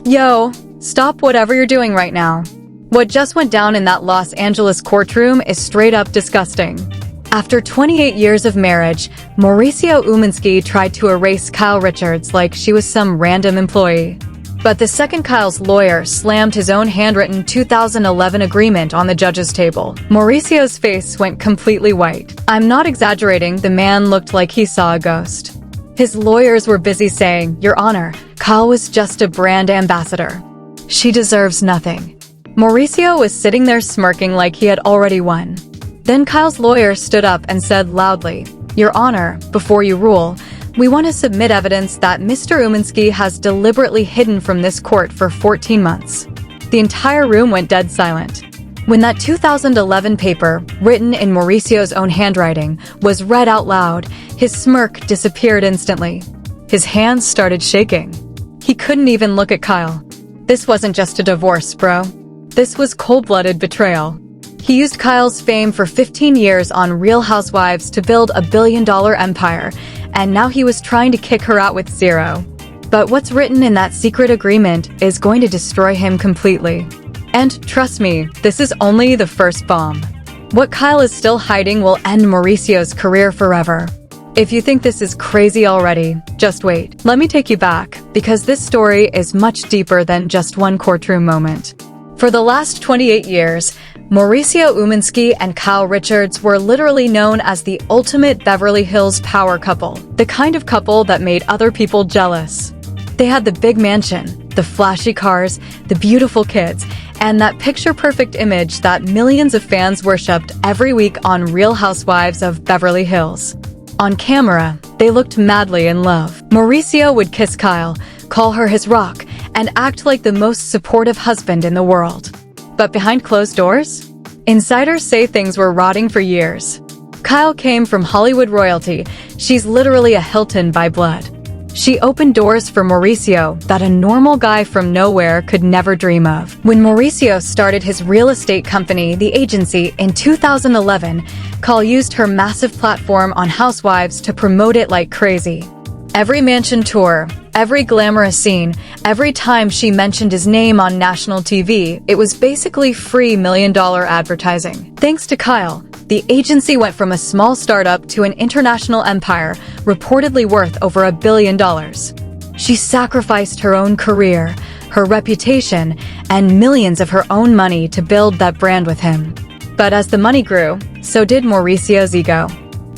Yo, stop whatever you're doing right now. What just went down in that Los Angeles courtroom is straight up disgusting. After 28 years of marriage, Mauricio Umansky tried to erase Kyle Richards like she was some random employee. But the second Kyle's lawyer slammed his own handwritten 2011 agreement on the judge's table. Mauricio's face went completely white. I'm not exaggerating, the man looked like he saw a ghost. His lawyers were busy saying, "Your Honor, Kyle was just a brand ambassador. She deserves nothing." Mauricio was sitting there smirking like he had already won. Then Kyle's lawyer stood up and said loudly, "Your Honor, before you rule, we want to submit evidence that Mr. Umansky has deliberately hidden from this court for 14 months. The entire room went dead silent. When that 2011 paper, written in Mauricio's own handwriting, was read out loud, his smirk disappeared instantly. His hands started shaking. He couldn't even look at Kyle. This wasn't just a divorce, bro. This was cold-blooded betrayal. He used Kyle's fame for 15 years on Real Housewives to build a billion-dollar empire, and now he was trying to kick her out with zero. But what's written in that secret agreement is going to destroy him completely. And trust me, this is only the first bomb. What Kyle is still hiding will end Mauricio's career forever. If you think this is crazy already, just wait. Let me take you back, because this story is much deeper than just one courtroom moment. For the last 28 years, Mauricio Umansky and Kyle Richards were literally known as the ultimate Beverly Hills power couple, the kind of couple that made other people jealous. They had the big mansion, the flashy cars, the beautiful kids, and that picture-perfect image that millions of fans worshipped every week on Real Housewives of Beverly Hills. On camera, they looked madly in love. Mauricio would kiss Kyle, call her his rock, and act like the most supportive husband in the world. But behind closed doors? Insiders say things were rotting for years. Kyle came from Hollywood royalty. She's literally a Hilton by blood. She opened doors for Mauricio that a normal guy from nowhere could never dream of. When Mauricio started his real estate company, The Agency, in 2011, Kyle used her massive platform on Housewives to promote it like crazy. Every mansion tour, every glamorous scene, every time she mentioned his name on national TV, it was basically free million-dollar advertising. Thanks to Kyle, The Agency went from a small startup to an international empire, reportedly worth over $1 billion. She sacrificed her own career, her reputation, and millions of her own money to build that brand with him. But as the money grew, so did Mauricio's ego.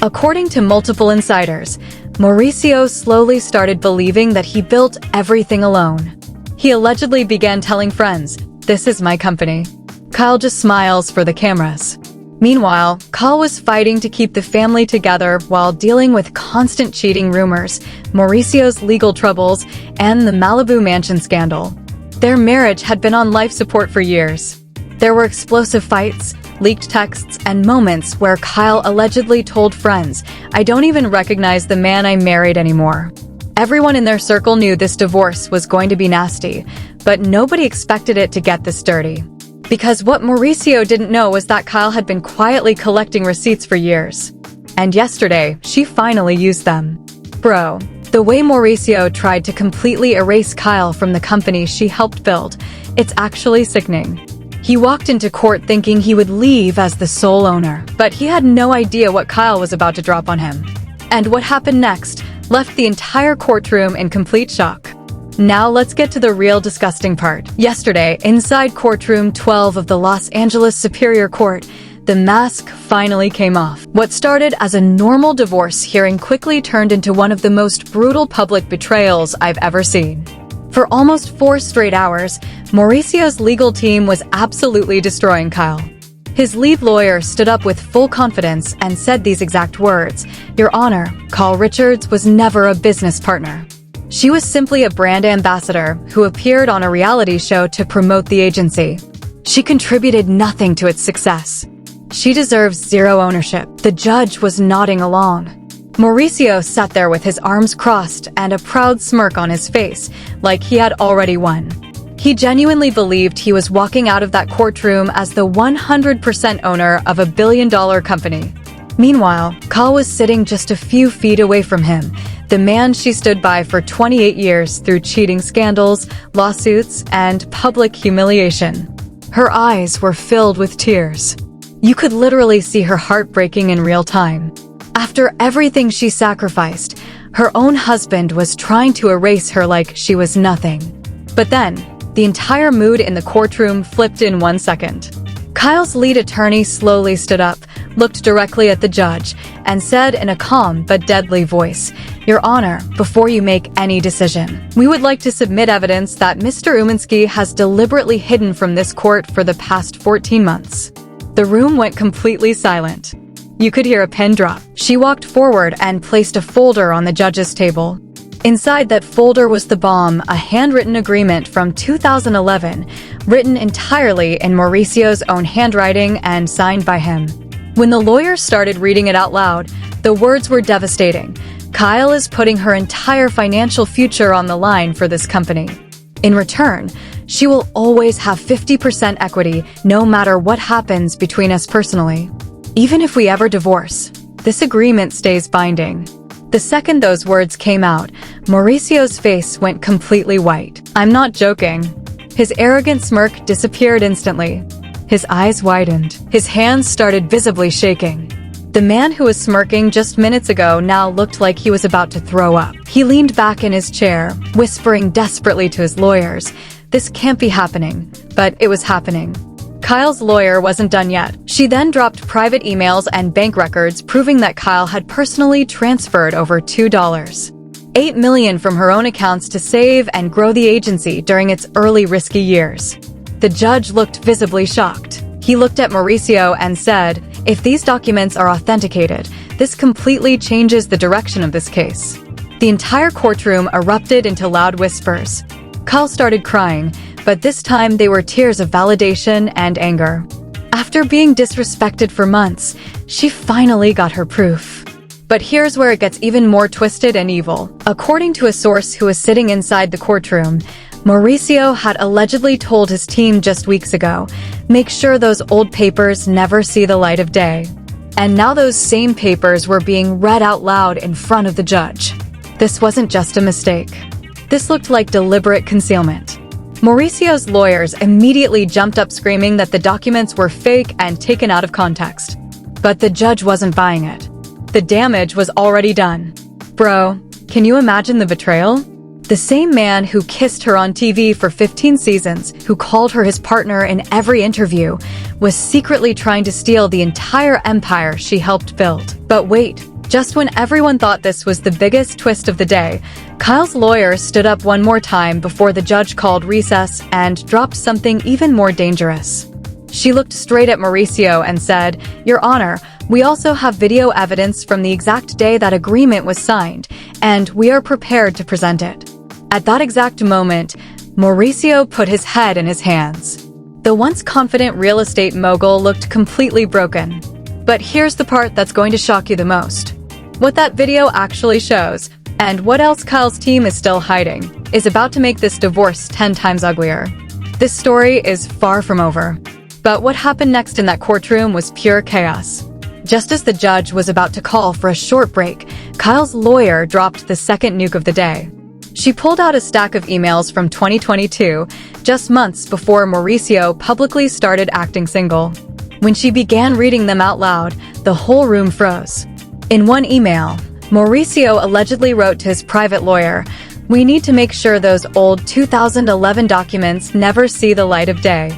According to multiple insiders, Mauricio slowly started believing that he built everything alone. He allegedly began telling friends, "This is my company." Kyle just smiles for the cameras. Meanwhile, Kyle was fighting to keep the family together while dealing with constant cheating rumors, Mauricio's legal troubles, and the Malibu mansion scandal. Their marriage had been on life support for years. There were explosive fights, leaked texts, and moments where Kyle allegedly told friends, "I don't even recognize the man I married anymore." Everyone in their circle knew this divorce was going to be nasty, but nobody expected it to get this dirty. Because what Mauricio didn't know was that Kyle had been quietly collecting receipts for years. And yesterday, she finally used them. Bro, the way Mauricio tried to completely erase Kyle from the company she helped build, it's actually sickening. He walked into court thinking he would leave as the sole owner, but he had no idea what Kyle was about to drop on him. And what happened next left the entire courtroom in complete shock. Now let's get to the real disgusting part. Yesterday, inside courtroom 12 of the Los Angeles Superior Court, the mask finally came off. What started as a normal divorce hearing quickly turned into one of the most brutal public betrayals I've ever seen. For almost 4 straight hours, Mauricio's legal team was absolutely destroying Kyle. His lead lawyer stood up with full confidence and said these exact words, "Your Honor, Kyle Richards was never a business partner. She was simply a brand ambassador who appeared on a reality show to promote the agency. She contributed nothing to its success. She deserves zero ownership." The judge was nodding along. Mauricio sat there with his arms crossed and a proud smirk on his face, like he had already won. He genuinely believed he was walking out of that courtroom as the 100% owner of a billion-dollar company. Meanwhile, Kyle was sitting just a few feet away from him, the man she stood by for 28 years through cheating scandals, lawsuits, and public humiliation. Her eyes were filled with tears. You could literally see her heart breaking in real time. After everything she sacrificed, her own husband was trying to erase her like she was nothing. But then, the entire mood in the courtroom flipped in 1 second. Kyle's lead attorney slowly stood up, looked directly at the judge, and said in a calm but deadly voice, "Your Honor, before you make any decision, we would like to submit evidence that Mr. Umansky has deliberately hidden from this court for the past 14 months. The room went completely silent. You could hear a pin drop. She walked forward and placed a folder on the judge's table. Inside that folder was the bomb, a handwritten agreement from 2011, written entirely in Mauricio's own handwriting and signed by him. When the lawyer started reading it out loud, the words were devastating. Kyle is putting her entire financial future on the line for this company. In return, she will always have 50% equity no matter what happens between us personally. Even if we ever divorce, this agreement stays binding." The second those words came out, Mauricio's face went completely white. "I'm not joking." His arrogant smirk disappeared instantly. His eyes widened. His hands started visibly shaking. The man who was smirking just minutes ago now looked like he was about to throw up. He leaned back in his chair, whispering desperately to his lawyers, "This can't be happening." But it was happening. Kyle's lawyer wasn't done yet. She then dropped private emails and bank records proving that Kyle had personally transferred over $2.8 million from her own accounts to save and grow the agency during its early risky years. The judge looked visibly shocked. He looked at Mauricio and said, "If these documents are authenticated, this completely changes the direction of this case." The entire courtroom erupted into loud whispers. Kyle started crying, but this time they were tears of validation and anger. After being disrespected for months, she finally got her proof. But here's where it gets even more twisted and evil. According to a source who was sitting inside the courtroom, Mauricio had allegedly told his team just weeks ago, "Make sure those old papers never see the light of day." And now those same papers were being read out loud in front of the judge. This wasn't just a mistake. This looked like deliberate concealment. Mauricio's lawyers immediately jumped up screaming that the documents were fake and taken out of context. But the judge wasn't buying it. The damage was already done. Bro, can you imagine the betrayal? The same man who kissed her on TV for 15 seasons, who called her his partner in every interview, was secretly trying to steal the entire empire she helped build. But wait, just when everyone thought this was the biggest twist of the day, Kyle's lawyer stood up one more time before the judge called recess and dropped something even more dangerous. She looked straight at Mauricio and said, "Your Honor, we also have video evidence from the exact day that agreement was signed, and we are prepared to present it." At that exact moment, Mauricio put his head in his hands. The once confident real estate mogul looked completely broken. But here's the part that's going to shock you the most. What that video actually shows, and what else Kyle's team is still hiding, is about to make this divorce 10 times uglier. This story is far from over. But what happened next in that courtroom was pure chaos. Just as the judge was about to call for a short break, Kyle's lawyer dropped the second nuke of the day. She pulled out a stack of emails from 2022, just months before Mauricio publicly started acting single. When she began reading them out loud, the whole room froze. In one email, Mauricio allegedly wrote to his private lawyer, "We need to make sure those old 2011 documents never see the light of day.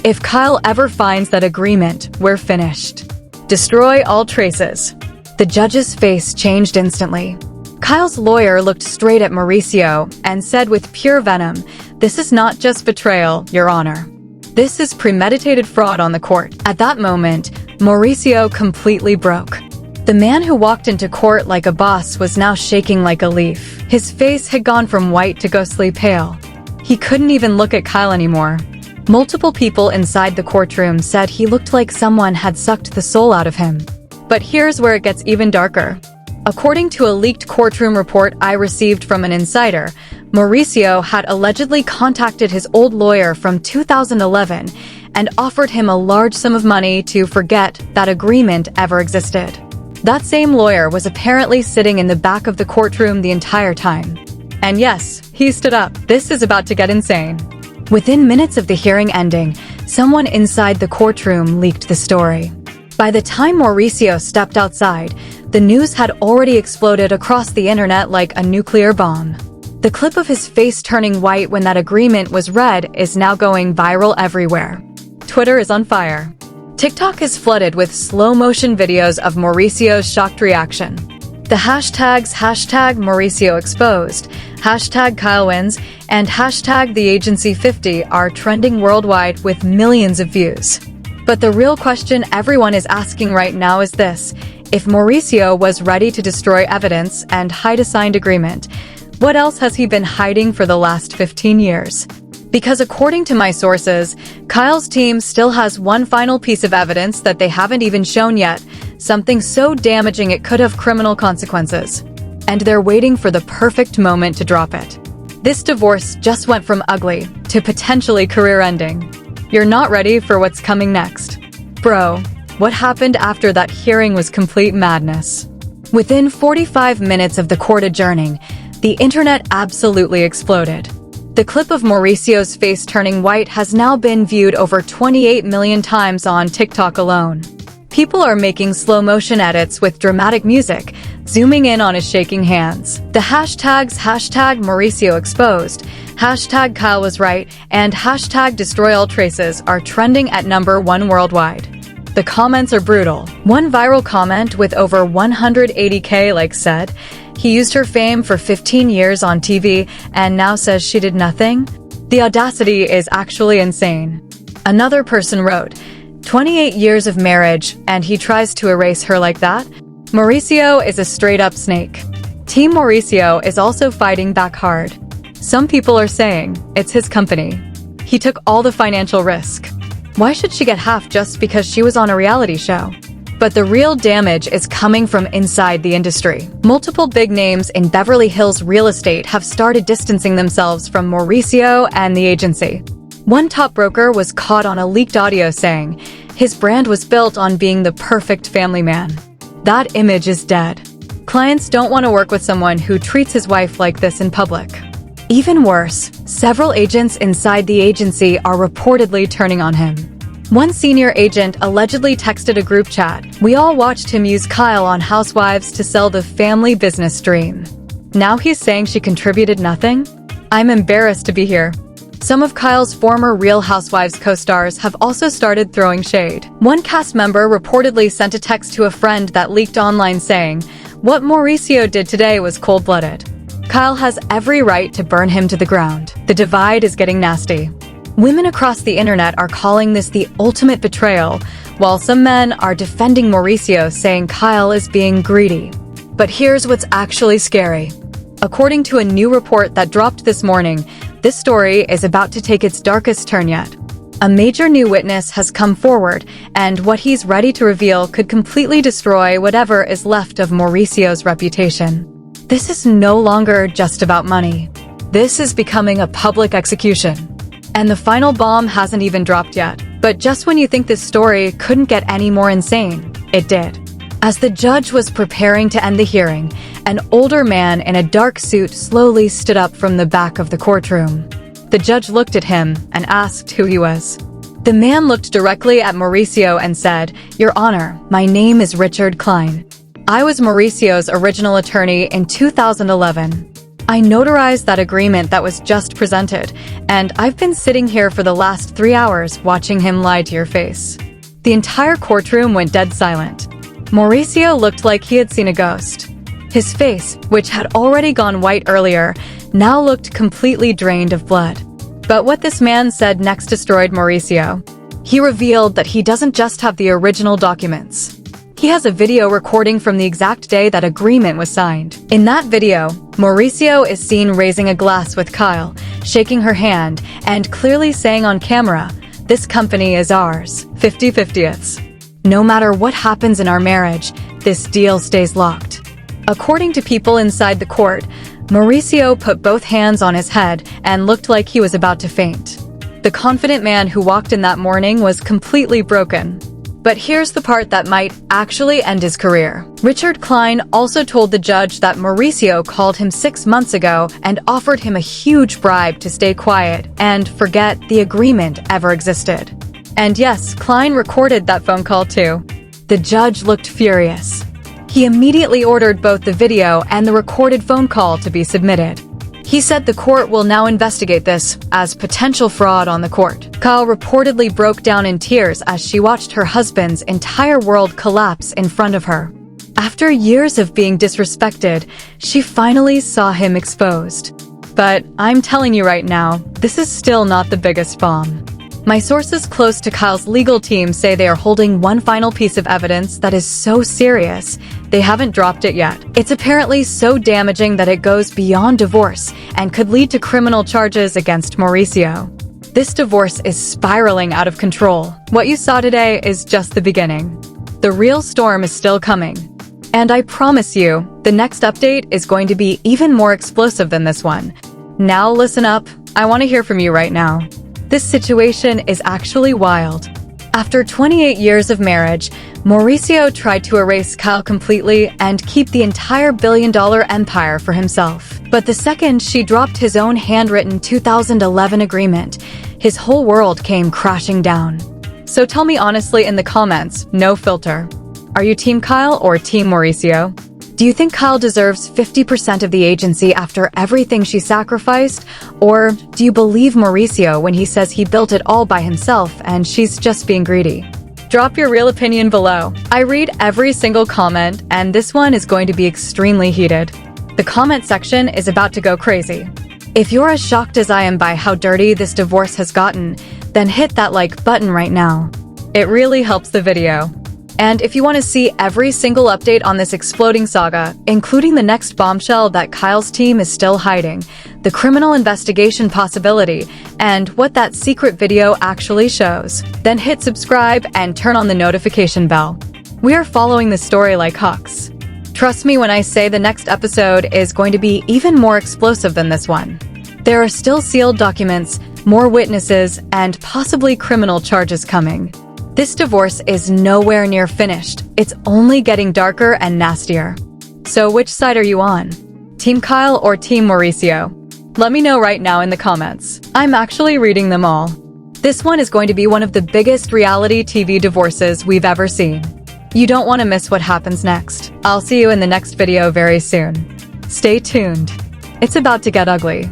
If Kyle ever finds that agreement, we're finished. Destroy all traces." The judge's face changed instantly. Kyle's lawyer looked straight at Mauricio and said with pure venom, "This is not just betrayal, Your Honor. This is premeditated fraud on the court." At that moment, Mauricio completely broke. The man who walked into court like a boss was now shaking like a leaf. His face had gone from white to ghostly pale. He couldn't even look at Kyle anymore. Multiple people inside the courtroom said he looked like someone had sucked the soul out of him. But here's where it gets even darker. According to a leaked courtroom report I received from an insider, Mauricio had allegedly contacted his old lawyer from 2011 and offered him a large sum of money to forget that agreement ever existed. That same lawyer was apparently sitting in the back of the courtroom the entire time. And yes, he stood up. This is about to get insane. Within minutes of the hearing ending, someone inside the courtroom leaked the story. By the time Mauricio stepped outside, the news had already exploded across the internet like a nuclear bomb. The clip of his face turning white when that agreement was read is now going viral everywhere. Twitter is on fire. TikTok is flooded with slow-motion videos of Mauricio's shocked reaction. The hashtags #MauricioExposed, #KyleWins, and #TheAgency50 are trending worldwide with millions of views. But the real question everyone is asking right now is this: if Mauricio was ready to destroy evidence and hide a signed agreement, what else has he been hiding for the last 15 years? Because according to my sources, Kyle's team still has one final piece of evidence that they haven't even shown yet, something so damaging it could have criminal consequences. And they're waiting for the perfect moment to drop it. This divorce just went from ugly to potentially career-ending. You're not ready for what's coming next. Bro, what happened after that hearing was complete madness. Within 45 minutes of the court adjourning, the internet absolutely exploded. The clip of Mauricio's face turning white has now been viewed over 28 million times on TikTok alone. People are making slow-motion edits with dramatic music, zooming in on his shaking hands. The hashtags #MauricioExposed, #KyleWasRight, and #DestroyAllTraces are trending at #1 worldwide. The comments are brutal. One viral comment with over 180K likes said, "He used her fame for 15 years on TV and now says she did nothing?" The audacity is actually insane. Another person wrote, 28 years of marriage and he tries to erase her like that? Mauricio is a straight-up snake. Team Mauricio is also fighting back hard. Some people are saying it's his company. He took all the financial risk. Why should she get half just because she was on a reality show? But the real damage is coming from inside the industry. Multiple big names in Beverly Hills real estate have started distancing themselves from Mauricio and the agency. One top broker was caught on a leaked audio saying his brand was built on being the perfect family man. That image is dead. Clients don't want to work with someone who treats his wife like this in public. Even worse, several agents inside the agency are reportedly turning on him. One senior agent allegedly texted a group chat, "We all watched him use Kyle on Housewives to sell the family business dream. Now he's saying she contributed nothing? I'm embarrassed to be here." Some of Kyle's former Real Housewives co-stars have also started throwing shade. One cast member reportedly sent a text to a friend that leaked online saying, "What Mauricio did today was cold-blooded. Kyle has every right to burn him to the ground." The divide is getting nasty. Women across the internet are calling this the ultimate betrayal, while some men are defending Mauricio, saying Kyle is being greedy. But here's what's actually scary. According to a new report that dropped this morning, this story is about to take its darkest turn yet. A major new witness has come forward, and what he's ready to reveal could completely destroy whatever is left of Mauricio's reputation. This is no longer just about money. This is becoming a public execution. And the final bomb hasn't even dropped yet. But just when you think this story couldn't get any more insane, it did. As the judge was preparing to end the hearing, an older man in a dark suit slowly stood up from the back of the courtroom. The judge looked at him and asked who he was. The man looked directly at Mauricio and said, "Your Honor, my name is Richard Klein. I was Mauricio's original attorney in 2011. I notarized that agreement that was just presented, and I've been sitting here for the last 3 hours watching him lie to your face." The entire courtroom went dead silent. Mauricio looked like he had seen a ghost. His face, which had already gone white earlier, now looked completely drained of blood. But what this man said next destroyed Mauricio. He revealed that he doesn't just have the original documents. He has a video recording from the exact day that agreement was signed. In that video, Mauricio is seen raising a glass with Kyle, shaking her hand, and clearly saying on camera, "This company is ours, 50/50ths. No matter what happens in our marriage, this deal stays locked." According to people inside the court, Mauricio put both hands on his head and looked like he was about to faint. The confident man who walked in that morning was completely broken. But here's the part that might actually end his career. Richard Klein also told the judge that Mauricio called him 6 months ago and offered him a huge bribe to stay quiet and forget the agreement ever existed. And yes, Klein recorded that phone call too. The judge looked furious. He immediately ordered both the video and the recorded phone call to be submitted. He said the court will now investigate this as potential fraud on the court. Kyle reportedly broke down in tears as she watched her husband's entire world collapse in front of her. After years of being disrespected, she finally saw him exposed. But I'm telling you right now, this is still not the biggest bomb. My sources close to Kyle's legal team say they are holding one final piece of evidence that is so serious, they haven't dropped it yet. It's apparently so damaging that it goes beyond divorce and could lead to criminal charges against Mauricio. This divorce is spiraling out of control. What you saw today is just the beginning. The real storm is still coming. And I promise you, the next update is going to be even more explosive than this one. Now listen up, I want to hear from you right now. This situation is actually wild. After 28 years of marriage, Mauricio tried to erase Kyle completely and keep the entire billion-dollar empire for himself. But the second she dropped his own handwritten 2011 agreement, his whole world came crashing down. So tell me honestly in the comments, no filter. Are you Team Kyle or Team Mauricio? Do you think Kyle deserves 50% of the agency after everything she sacrificed? Or do you believe Mauricio when he says he built it all by himself and she's just being greedy? Drop your real opinion below. I read every single comment, and this one is going to be extremely heated. The comment section is about to go crazy. If you're as shocked as I am by how dirty this divorce has gotten, then hit that like button right now. It really helps the video. And if you want to see every single update on this exploding saga, including the next bombshell that Kyle's team is still hiding, the criminal investigation possibility, and what that secret video actually shows, then hit subscribe and turn on the notification bell. We are following the story like hawks. Trust me when I say the next episode is going to be even more explosive than this one. There are still sealed documents, more witnesses, and possibly criminal charges coming. This divorce is nowhere near finished. It's only getting darker and nastier. So which side are you on? Team Kyle or Team Mauricio? Let me know right now in the comments. I'm actually reading them all. This one is going to be one of the biggest reality TV divorces we've ever seen. You don't want to miss what happens next. I'll see you in the next video very soon. Stay tuned. It's about to get ugly.